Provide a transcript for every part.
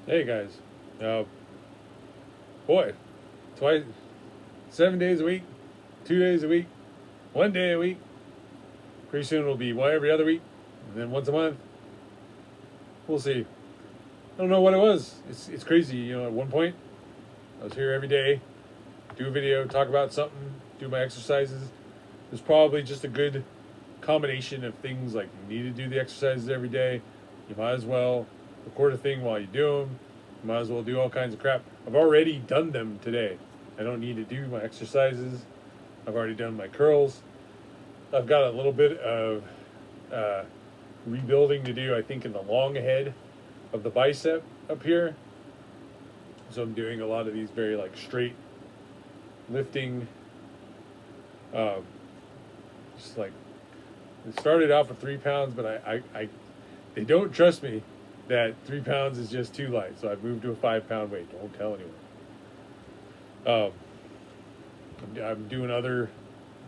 Hey guys, uh, boy, twice, 7 days a week, 2 days a week, 1 day a week. Pretty soon it'll be one every other week, and then once a month. We'll see. I don't know what it was. It's crazy. At one point, I was here every day, do a video, talk about something, do my exercises. It was probably just a good combination of things like you need to do the exercises every day. You might as well record a thing while you do them. You might as well do all kinds of crap. I've already done them today. I don't need to do my exercises. I've already done my curls. I've got a little bit of uh, rebuilding to do, I think, in the long head of the bicep up here. So I'm doing a lot of these very like straight lifting. Um, just like it started out with 3 pounds, but I they don't trust me that 3 pounds is just too light. So I've moved to a 5 pound weight. Don't tell anyone. I'm doing other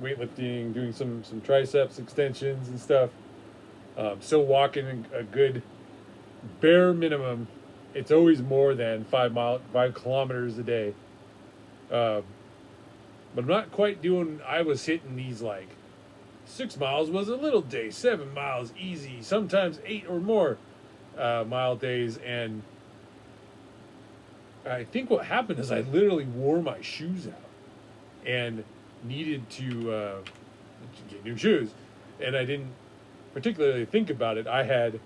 weightlifting, doing some triceps extensions and stuff. Still walking a good bare minimum. It's always more than 5 kilometers a day. But I'm not quite doing. I was hitting these like 6 miles was a little day, 7 miles easy, sometimes 8 or more mile days, and I think what happened is I literally wore my shoes out and needed to get new shoes, and I didn't particularly think about it. I had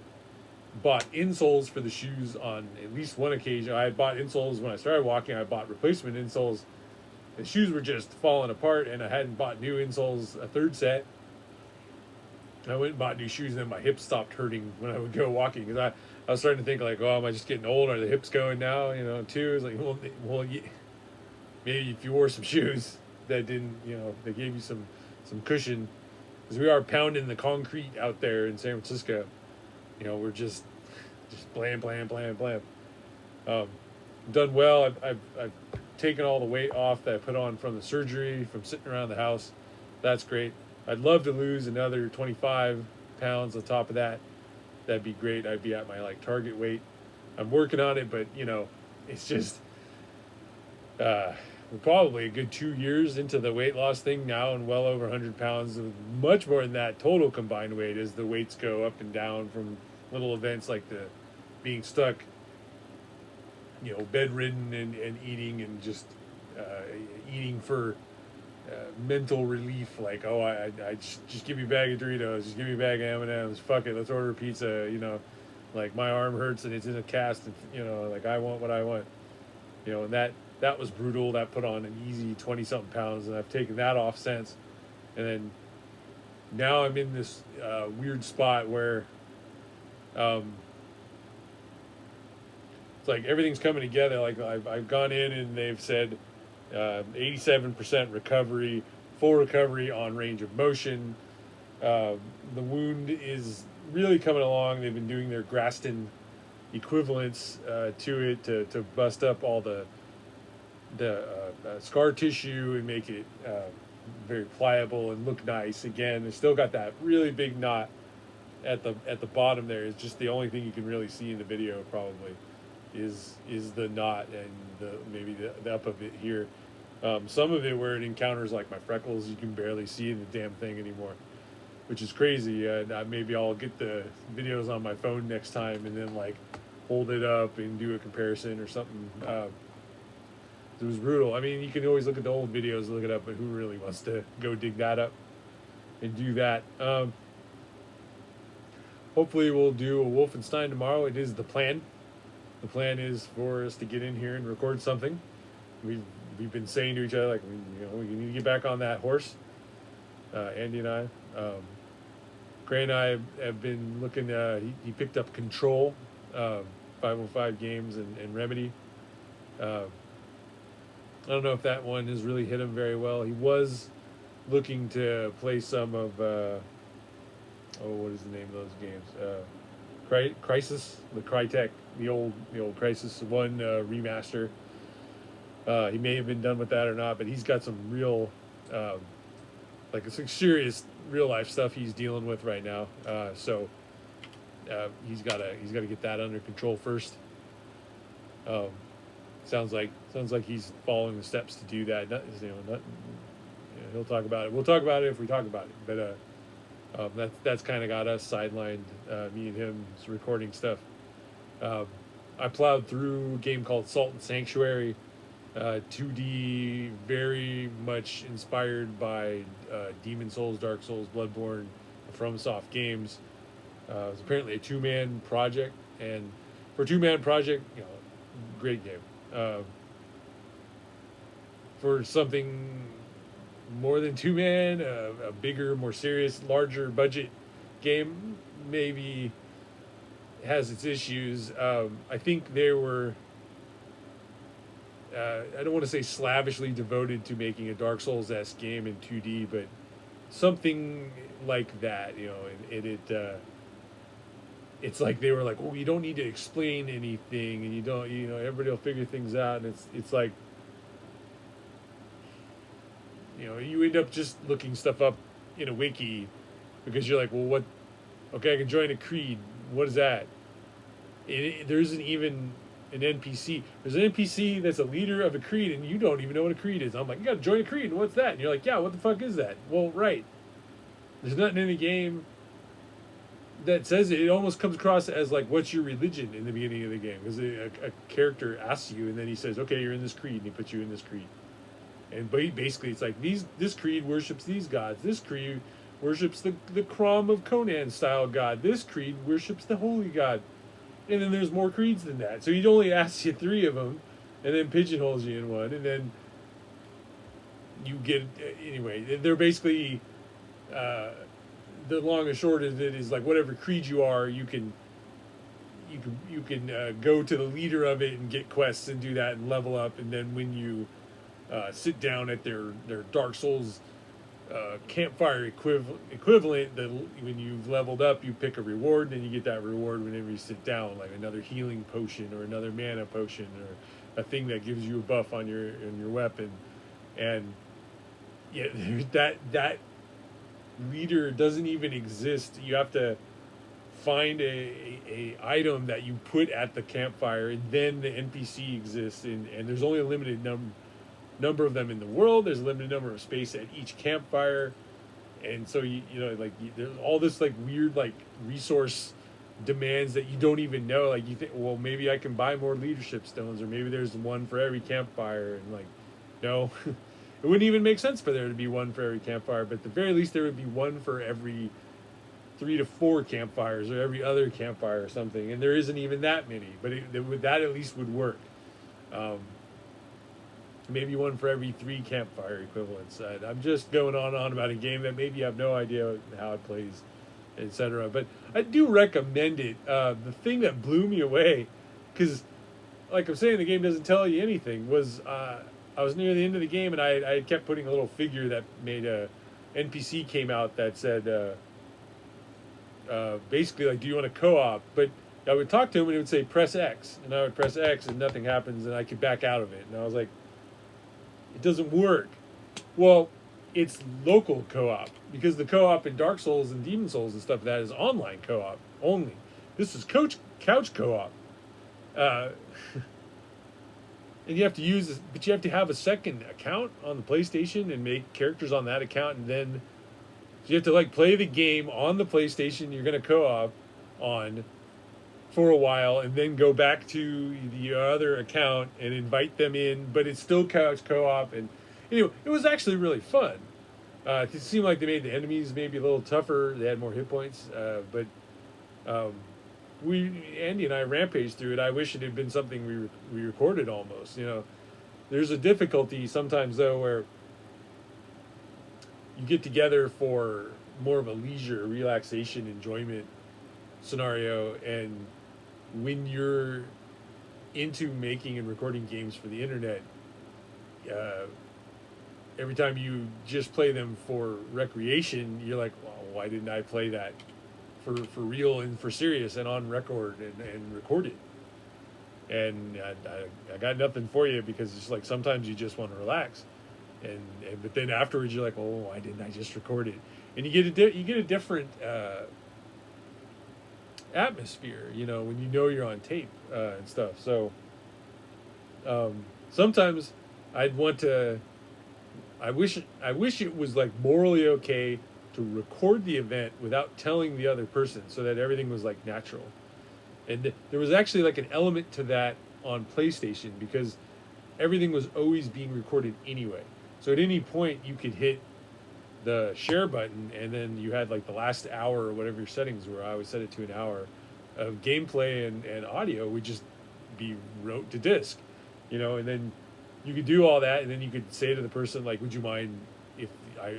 bought insoles for the shoes on at least one occasion. I had bought insoles when I started walking. I bought replacement insoles. The shoes were just falling apart, and I hadn't bought new insoles a third set. I went and bought new shoes, and then my hips stopped hurting when I would go walking because I was starting to think like, oh, am I just getting old? Are the hips going now? Too. It's like, well, maybe if you wore some shoes that didn't, they gave you some cushion, because we are pounding the concrete out there in San Francisco. We're just blam, blam, blam, blam. Done well. I've taken all the weight off that I put on from the surgery, from sitting around the house. That's great. I'd love to lose another 25 pounds on top of that. That'd be great. I'd be at my target weight. I'm working on it, but it's just we're probably a good 2 years into the weight loss thing now, and well over 100 pounds, much more than that total combined weight as the weights go up and down from little events like the being stuck, bedridden and eating, and just eating for mental relief, like, oh, I just give me a bag of Doritos, just give me a bag of M&Ms, fuck it, let's order a pizza, like my arm hurts and it's in a cast, and like I want what I want, and that was brutal. That put on an easy 20 something pounds, and I've taken that off since. And then now I'm in this weird spot where it's like everything's coming together. Like I've gone in and they've said 87% recovery, full recovery on range of motion. The wound is really coming along. They've been doing their Graston equivalents to it to bust up all the scar tissue and make it very pliable and look nice again. They still got that really big knot at the bottom there. It's just the only thing you can really see in the video probably is the knot, and maybe the up of it here. Some of it where it encounters like my freckles, you can barely see the damn thing anymore, which is crazy. Maybe I'll get the videos on my phone next time and then like hold it up and do a comparison or something. It was brutal. I mean, you can always look at the old videos, look it up, but who really wants to go dig that up and do that? Hopefully we'll do a Wolfenstein tomorrow. It is the plan. The plan is for us to get in here and record something. We've been saying to each other, like, we need to get back on that horse. Andy and I. Gray and I have been looking. He picked up Control, 505 Games, and Remedy. I don't know if that one has really hit him very well. He was looking to play some of what is the name of those games? Crisis, the Crytek, the old Crisis 1 remaster. He may have been done with that or not, but he's got some real like some serious real life stuff he's dealing with right now. So he's got to get that under control first. Um, sounds like he's following the steps to do that. He'll talk about it. We'll talk about it if we talk about it. But that's kind of got us sidelined. Me and him recording stuff. Um, I plowed through a game called Salt and Sanctuary, 2D, very much inspired by Demon Souls, Dark Souls, Bloodborne, FromSoft games. It was apparently a two-man project, and for a two-man project, great game. For something more than two man, a bigger, more serious, larger budget game, maybe has its issues. I think they were. I don't want to say slavishly devoted to making a Dark Souls-esque game in 2D, but something like that, it's like they were like, well, you don't need to explain anything, and you don't, everybody will figure things out, and it's like, you end up just looking stuff up in a wiki because you're like, well, what? Okay, I can join a creed. What is that? There isn't even an NPC. There's an NPC that's a leader of a creed, and you don't even know what a creed is. I'm like, you got to join a creed, and what's that? And you're like, yeah, what the fuck is that? Well, right. There's nothing in the game that says it. It almost comes across as like, what's your religion in the beginning of the game? Because a character asks you, and then he says, okay, you're in this creed, and he puts you in this creed. And basically, it's like this creed worships these gods. This creed worships the Crom of Conan style god. This creed worships the holy god. And then there's more creeds than that. So he only asks you three of them, and then pigeonholes you in one, and then you get anyway. They're basically the long and short of it is like whatever creed you are, you can go to the leader of it and get quests and do that and level up, and then when you sit down at their Dark Souls campfire equivalent, when you've leveled up, you pick a reward, and you get that reward whenever you sit down, like another healing potion or another mana potion or a thing that gives you a buff on your weapon. And yeah, that leader doesn't even exist. You have to find a item that you put at the campfire, and then the NPC exists, and there's only a limited number of them in the world. There's a limited number of space at each campfire, and so there's all this like weird like resource demands that you don't even know. Like you think, well, maybe I can buy more leadership stones, or maybe there's one for every campfire, and like, no. It wouldn't even make sense for there to be one for every campfire, but at the very least there would be one for every 3 to 4 campfires, or every other campfire or something, and there isn't even that many, but that at least would work. Maybe one for every 3 campfire equivalents. I'm just going on and on about a game that maybe you have no idea how it plays, etc. But I do recommend it. The thing that blew me away, because like I'm saying, the game doesn't tell you anything, was I was near the end of the game, and I kept putting a little figure that made a NPC came out that said basically like, do you want a co-op? But I would talk to him, and he would say press X, and I would press X, and nothing happens, and I could back out of it. And I was like, it doesn't work. Well, it's local co-op, because the co-op in Dark Souls and Demon Souls and stuff like that is online co-op only. This is couch co-op. And you have to but you have to have a second account on the PlayStation and make characters on that account, and then you have to like play the game on the PlayStation you're going to co-op on for a while, and then go back to the other account and invite them in, but it's still couch co-op. And anyway, it was actually really fun. It seemed like they made the enemies maybe a little tougher. They had more hit points, but Andy and I rampaged through it. I wish it had been something we recorded almost. There's a difficulty sometimes though where you get together for more of a leisure, relaxation, enjoyment scenario, and when you're into making and recording games for the internet, every time you just play them for recreation, you're like, well, why didn't I play that for real and for serious and on record and record it? And I got nothing for you, because it's like sometimes you just want to relax, and but then afterwards you're like, oh, why didn't I just record it? And you get a different atmosphere, when you're on tape and stuff. So Sometimes I'd want to. I wish it was like morally okay to record the event without telling the other person, so that everything was like natural. And there was actually like an element to that on PlayStation because everything was always being recorded anyway. So at any point you could hit the share button, and then you had like the last hour or whatever your settings were. I always set it to an hour of gameplay and audio would just be wrote to disk, and then you could do all that, and then you could say to the person like, "Would you mind if I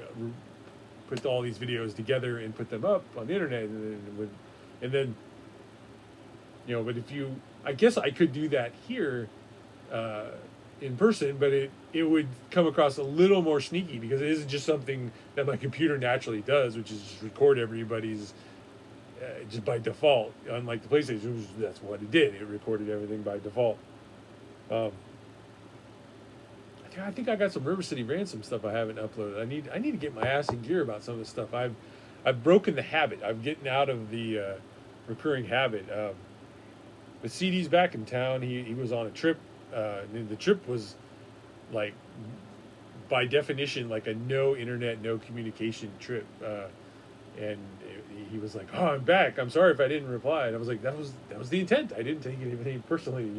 put all these videos together and put them up on the internet?" And then but if you, I guess I could do that here uh, in person, but it would come across a little more sneaky because it isn't just something that my computer naturally does, which is just record everybody's just by default. Unlike the PlayStation, that's what it did. It recorded everything by default. Um, I think I got some River City Ransom stuff I haven't uploaded. I need to get my ass in gear about some of this stuff. I've broken the habit. I'm getting out of the recurring habit. But CD's back in town. He was on a trip. And the trip was like, by definition, like a no internet, no communication trip. And he was like, "Oh, I'm back. I'm sorry if I didn't reply." And I was like, "That was the intent. I didn't take anything personally."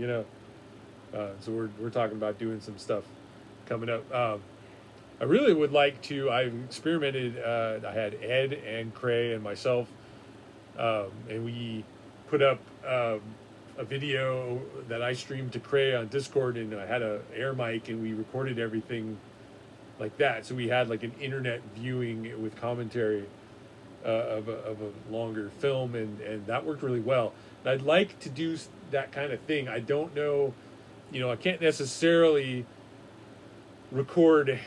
So we're talking about doing some stuff coming up. I really would like to. I've experimented. I had Ed and Cray and myself, and we put up a video that I streamed to Cray on Discord, and I had a air mic, and we recorded everything like that. So we had like an internet viewing with commentary of a longer film, and that worked really well. And I'd like to do that kind of thing. I don't know, I can't necessarily record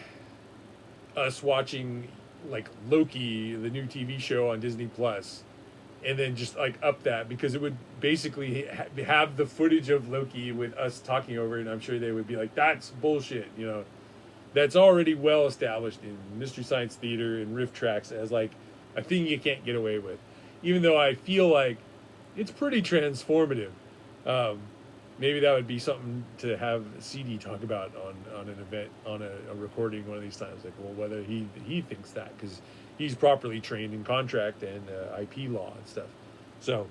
us watching like Loki, the new TV show on Disney Plus, and then just like up that, because it would basically have the footage of Loki with us talking over it, and I'm sure they would be like, "That's bullshit," that's already well established in Mystery Science Theater and riff tracks as like a thing you can't get away with, even though I feel like it's pretty transformative. Maybe that would be something to have CD talk about on an event, on a recording one of these times. Like, well, whether he thinks that, because he's properly trained in contract and IP law and stuff. So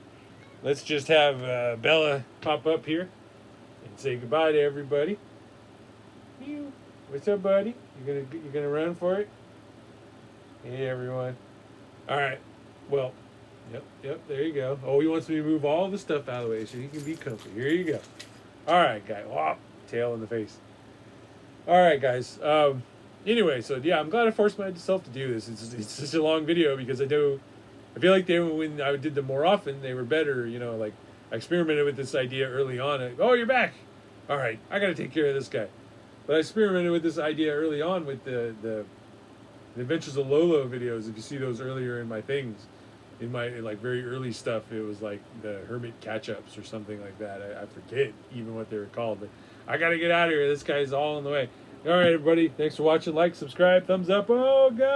let's just have Bella pop up here and say goodbye to everybody. What's up, buddy? You gonna run for it? Hey, everyone. All right. Well, yep. There you go. Oh, he wants me to move all the stuff out of the way so he can be comfy. Here you go. All right, guy. Whop, tail in the face. All right, guys. Anyway, so yeah, I'm glad I forced myself to do this. It's such a long video because I feel like when I did them more often, they were better. Like I experimented with this idea early on. Oh, you're back. All right, I got to take care of this guy. But I experimented with this idea early on with the Adventures of Lolo videos. If you see those earlier in my things, in my like very early stuff, it was like the Hermit catch-ups or something like that. I forget even what they were called. But I got to get out of here. This guy's all in the way. All right, everybody. Thanks for watching. Like, subscribe, thumbs up. Oh, God.